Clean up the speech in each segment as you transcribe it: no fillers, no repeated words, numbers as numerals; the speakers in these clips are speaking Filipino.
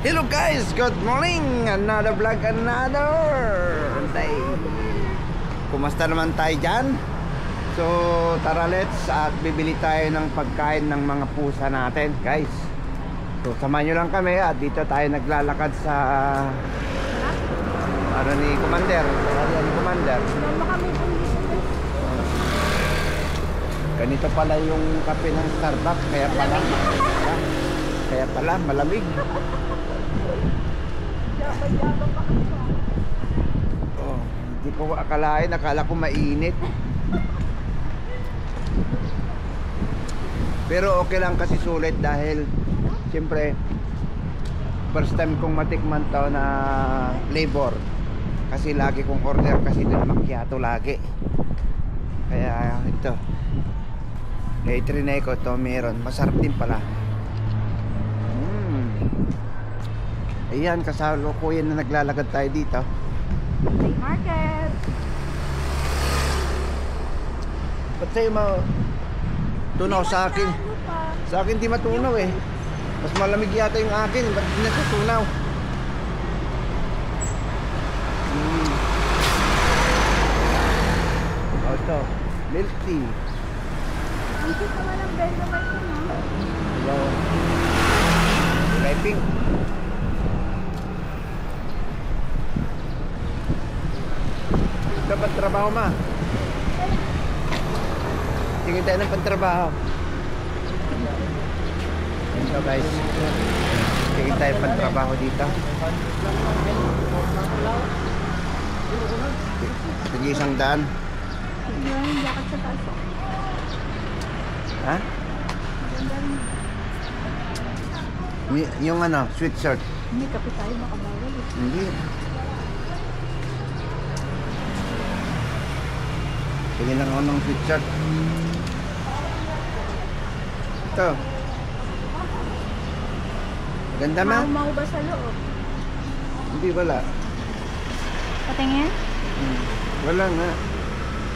Hello guys, good morning. Another vlog, another day. Kumusta naman tayo dyan? So tara, let's at bibili tayo ng pagkain ng mga pusa natin, guys. So samahan nyo lang kami at dito tayo naglalakad sa ano ni Commander. Ganito pala yung kape ng Starbucks. Kaya pala malamig. Oh, hindi ko akalain, akala ko mainit. Pero okay lang kasi sulit dahil siyempre first time kong matikman to na flavor. Kasi lagi kong order kasi doon macchiato lagi. Kaya ito. Trinay ko to, meron. Masarap din pala. Ayan, kasalukuyan na naglalakad tayo dito. Play market. Ba't sa'yo tunaw sa akin? Sa akin di matunaw eh. Mas malamig yata yung akin. Ba't di natutunaw? O ito, milk tea. Ang cute naman ang bell naman ko, no? Wow. Kulay pink. Dapat trabaho ma. Tingin tayo ng pantrabaho. So guys, tingin tayo pantrabaho dito. Sige, 100. Yung jacket sa taas. Ha? Yung ano, sweatshirt. May kape tayo, baka bawal eh. Hindi. Tingin lang ako ng sweatshirt. Ito. Ganda ma? Mau ba sa loob? Hindi, wala. Patingin? Wala nga.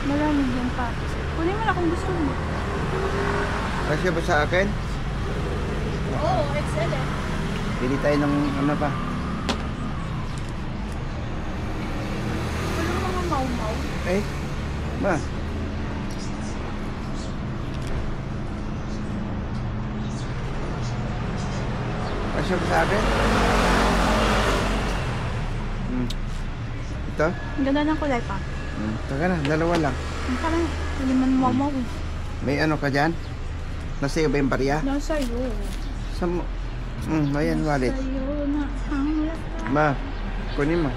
Malamig yan pa. Kunin mo na kung gusto mo. Kasya ba sa akin? Oo, XL eh. Pili tayo ng ano pa. Kunin mo mga mau-mau. Eh, ma. Kasya ba sa akin? Ito? Ang ganda ng kulay pa. Taka na, dalawa lang. Ang parang hindi man mau-mau eh. May ano ka dyan? Nasa iyo ba yung barya? Nasa iyo. Sa mo? Ayan, wallet. Nasa iyo na ang lahat. Ma, kunin mo.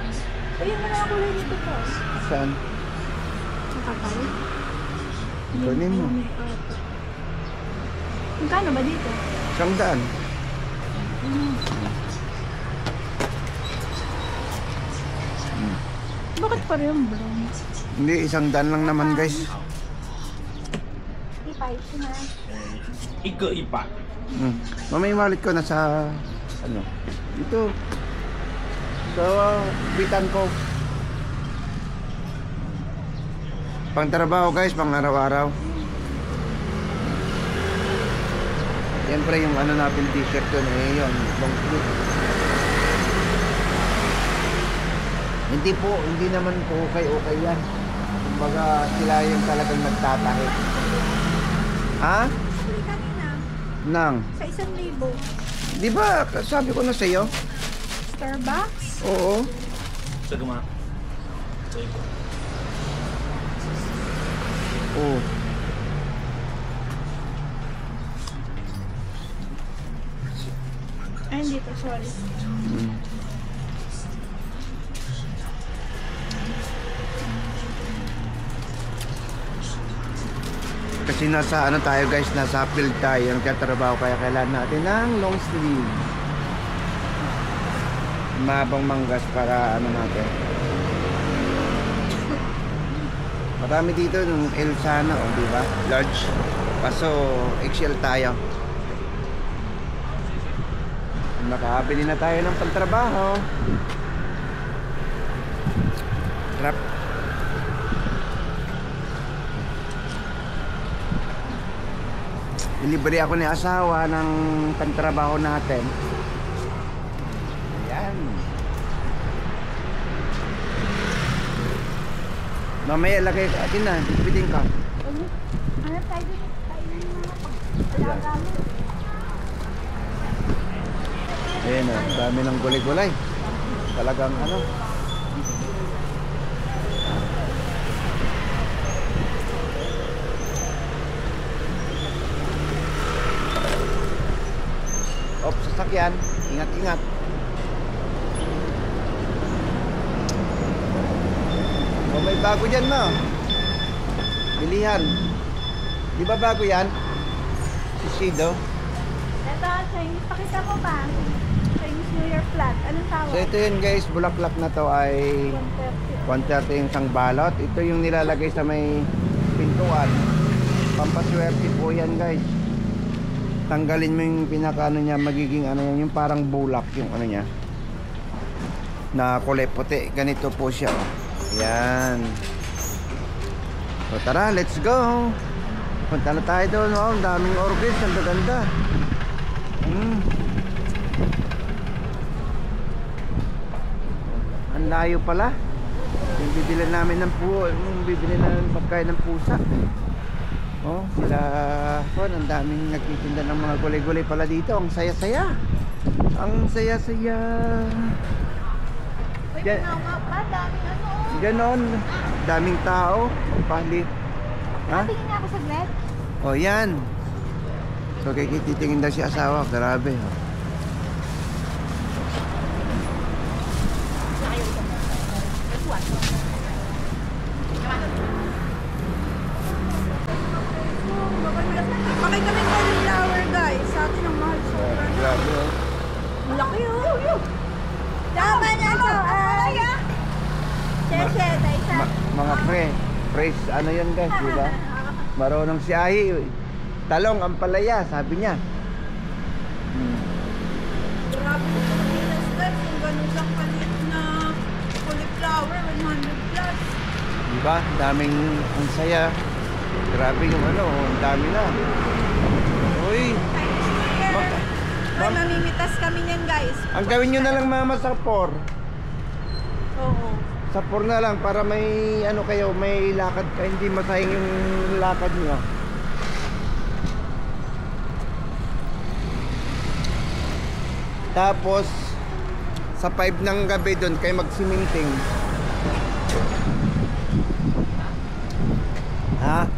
Ayun mo na ang kulay nito pa. Saan? Nakapal. Kunin mo. Magkano ba dito? 100. Bakit parehong brown? Hindi, 100 lang naman guys. Ipay, na. Ika-ipa. Mamay wallet ko nasa ano? Ito. Sa bitan ko. Pang trabaho guys, pang araw-araw. Siyempre yung ano natin t-shirt ko eh, yun, long sleeve. Hindi naman po okay yan. Kumbaga sila yung talagang nagtatahi. Ha? Bili kanina. Nang? Sa 1,000. Di ba sabi ko na sa iyo? Starbucks? Oo. Sa guma. Oo. Ay, hindi to, sorry. Kasi nasa ano tayo guys, nasa field tayo, nagtatrabaho kaya kailangan natin ng long sleeve. Mabang manggas para ano natin. Marami dito ng L sana, oh, di ba? Large. Kaso XL tayo. Nakabili na tayo ng pantrabaho. Trap. Ilibre ako ni asawa ng pantrabaho natin. Yan. Mamaya lagay ka atin na, bibitin ka. Ano tayo dito? Kainin mo na ako. Alaga mo. Ayan o, dami ng gulay-gulay. Talagang ano. Op, sasakyan. Ingat-ingat. O, may bago dyan mo. Bilihan. Di ba bago yan? Sisido. Ito, Chinese. Pakita mo ba? Chinese New Year flat. Anong tawag? So ito yun guys, bulaklak na to ay 130. 130 yung isang balot. Ito yung nilalagay sa may pintuan. Pampaswerte po yan guys. Tanggalin mo yung pinaka ano niya, magiging ano yan, yung parang bulak yung ano niya. Na kulay puti. Ganito po siya. Oh. Yan. So tara, let's go. Punta na tayo doon. Oh, ang daming orchids. Ang ganda. Ang layo pala. Yung bibili namin ng bibili namin ng pagkain ng pusa. Oh, sila ang daming nagtitinda ng mga gulay-gulay pala dito. Ang saya-saya. Ang saya-saya. Pwede na nga pa. Daming ano. Ganon. Daming tao. Palit. Ha? Tingin nga ako saglit. Oh, yan. So, kay titingin daw si asawa. Grabe. Oh. Pakay kami cauliflower guys. Sa atin ang mahal sobra. Grabe. Oh. Malaki oh. Tama na to. Sheshe, tayo Mga fresh ano yan guys, di ba? Marunong si Ahi. Talong ang palaya, sabi niya. Grabe ko sa Pilipinas guys. Kung ganun lang kalit na cauliflower, 100 plus. Di ba? Daming ang saya. Grabe yung ano, ang dami na. Uy, Ay, mamimitas kami niyan guys. ang gawin nyo na lang mama sa por. Oo. Sa por na lang para may ano kayo, may lakad ka, hindi masayang yung lakad nyo. Tapos sa 5 ng gabi doon kayo magsiminting. Ha?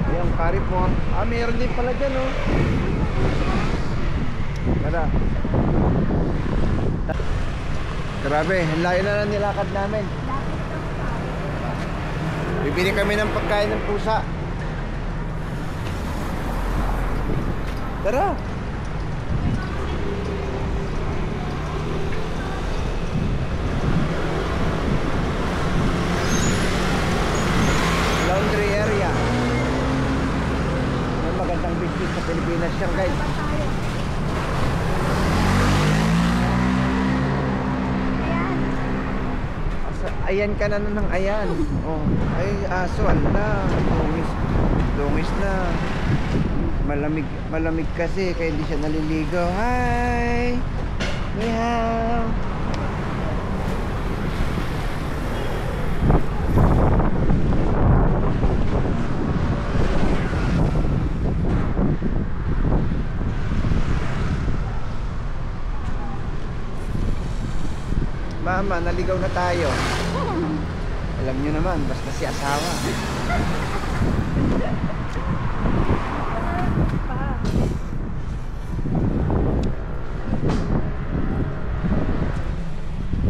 Ayan, Carrefour. Ah, meron din pala dyan, oh. Kada. Grabe, ang layo na lang nilakad namin. Bibili kami ng pagkain ng pusa. Tara. Laundry area. May magandang business sa Pilipinas yan guys. Ayan ka na ng ayan. Oh, ay aso ala, dungis na. Malamig kasi kaya hindi siya naliligo. Hi. Meow. Mama, naligaw na tayo. Alam nyo naman, basta si asawa.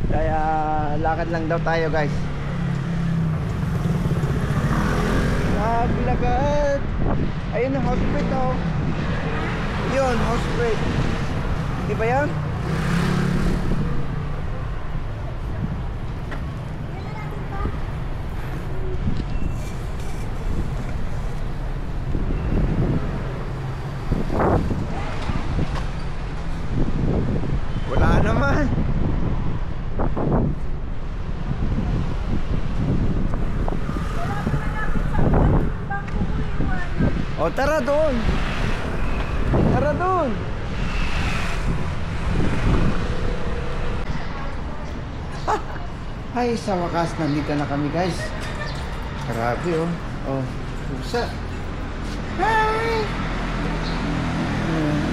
Kaya lakad lang daw tayo guys. Lagad. Ayun ang hospital oh. Yun, hospital. Di ba yan? Wala naman. O, tara doon. Tara doon. Ay, sa wakas, nandito na kami, guys. Grabe, oh. Oh, pusa. Hi!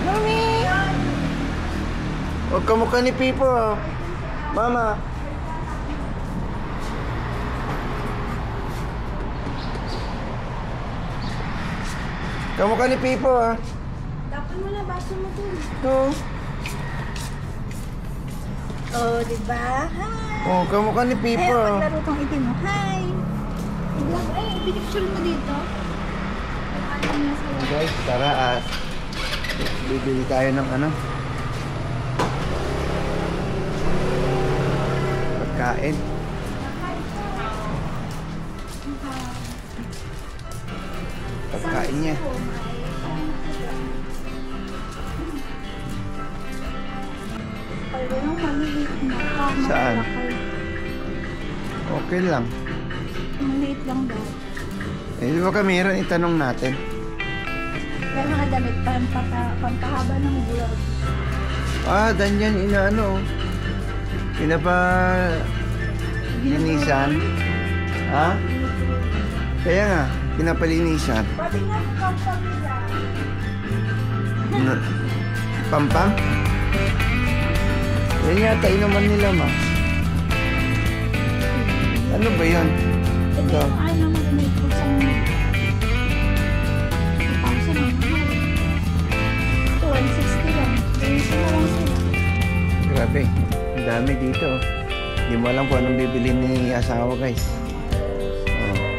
Mami! Huwag kamukha ni Pipo, oh. Mama. Kamukha ni Pipo, ah. Tapon mo na, baso mo dun. Ito. Oh, diba? Hi! Oh, kamukha ni Pipo, Ay, ah. maglaro kang itim mo. Hi! Ay, pinicture mo dito. Ano niya sa'yo? Guys, tara at bibili tayo ng ano, pagkain. Pagkain niya. Parang maliit na. Saan? Okay lang. Maliit lang daw. Eh, di ba kamiran itanong natin? Kaya mga damit, pampahaba ng bulag. Ah, danyan inaano. Pinapa linisan. Ha? Kaya nga, pinapalinisan. Pati nga po pampamila. Pampam? Yan yata inuman nila, ma. Ano ba yun? Ito Ito. yung ano mo may kusang 2,000 ang mahal. Ito, 160 lang. Linisin mo lang sila. Grabe, ang dami dito. Hindi mo alam kung anong bibili ni asawa, guys. Oh.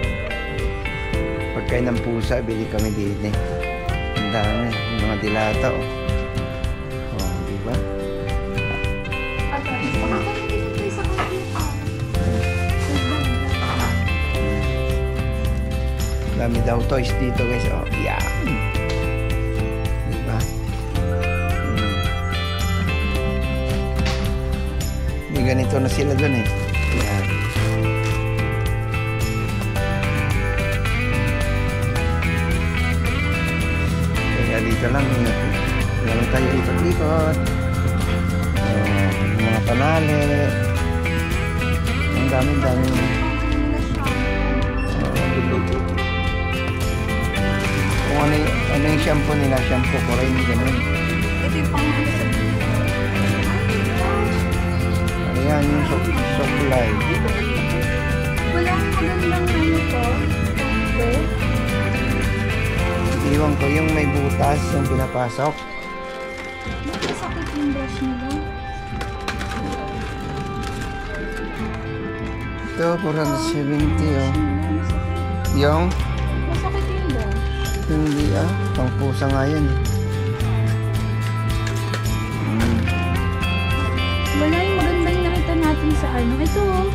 Pagkain ng pusa, bili kami dito. Ang dami, yung mga dilata, oh. Oh, di ba? Dami daw toys dito, guys. Oh, yeah. Di ba? May ganito na sila dun, eh. Yan. Kaya dito lang, meron tayo ikot-ikot. Yung mga panali. Ang dami-dami. Kung ano yung shampoo nila, shampoo ko rin, ganun. Ito yung pang-ano sa Ayan, yung supply. wala ang magandang ano to. Iwan ko yung may butas, yung pinapasok. Masakit yung brush nila. Ito, 470, oh. Yung, Masakit yung brush. hindi, ah. Pang pusa nga yan, eh. Wala yung maganda yung nakita natin sa ano. Ito oh.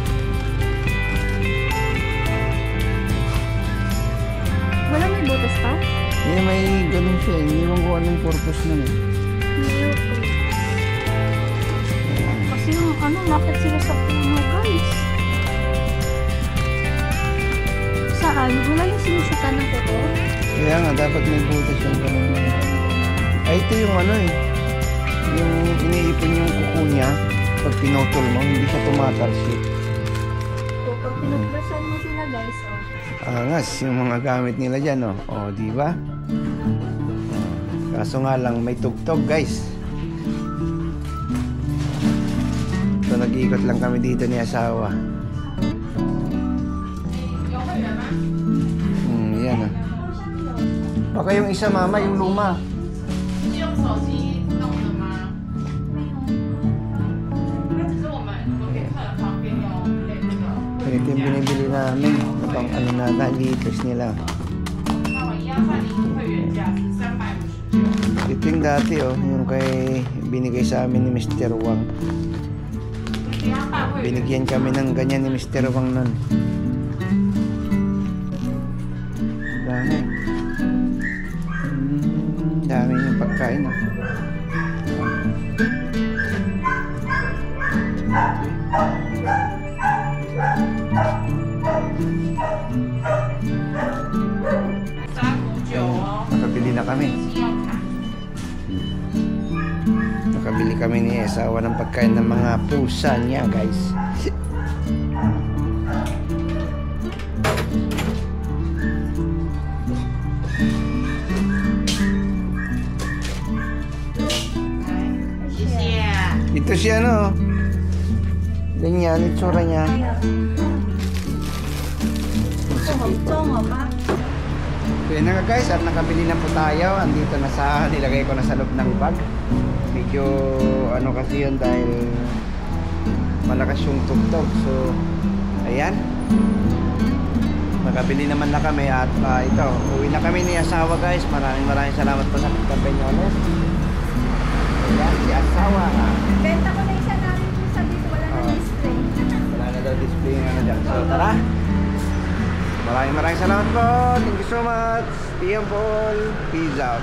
Wala may butas pa? Eh, may ganun siya, eh. Iwan ko anong purpose nun, eh. Kasi yung ano, nakit sila sa puno guys. Saan? Wala yung sinusutan ng kuko? Kaya nga, dapat may butas yung ganun. Ay, ito yung ano, eh. Yung iniipon yung kuko niya, pag pinutol mo, hindi siya tumatalsik. So, pag pinagbrasan mo sila guys, oh. Angas, yung mga gamit nila dyan, oh. Oh, di ba? Kaso nga lang, may tugtog, guys. So, nag-iikot lang kami dito ni asawa. Yan, oh. Baka yung isa, mama, yung luma. 是用手机弄的吗？那只是我们可以看的方便用那个。 Ito yung binibili namin. Pang ano na, liters nila. 那我一样算你会员价是359。 Ito yung dati, oh. Yung kay binigay sa amin ni Mr. Wang. 你要办会员。 Binigyan kami ng ganyan ni Mr. Wang nun. Dami. Dami yung pagkain, ah.359哦。nakabili na kami. 是要看。 Nakabili kami ni asawa ng pagkain ng mga pusa niya, guys. Ito siya, no? Ganyan, itsura niya. So yun na nga guys, at nakabili na po tayo. Andito na sa, nilagay ko na sa loob ng bag. Medyo ano kasi yun dahil malakas yung tugtog. So ayan, nakabili naman na kami at ito, uwi na kami ni asawa guys. Maraming salamat po sa pagkampanyones. Ayan, si asawa nga. Benta ko na isa namin yung sa dito. Wala na display. Wala na daw display yung ano dyan. So tara, maraming salamat po. Thank you so much. Tiyan Paul. Peace out.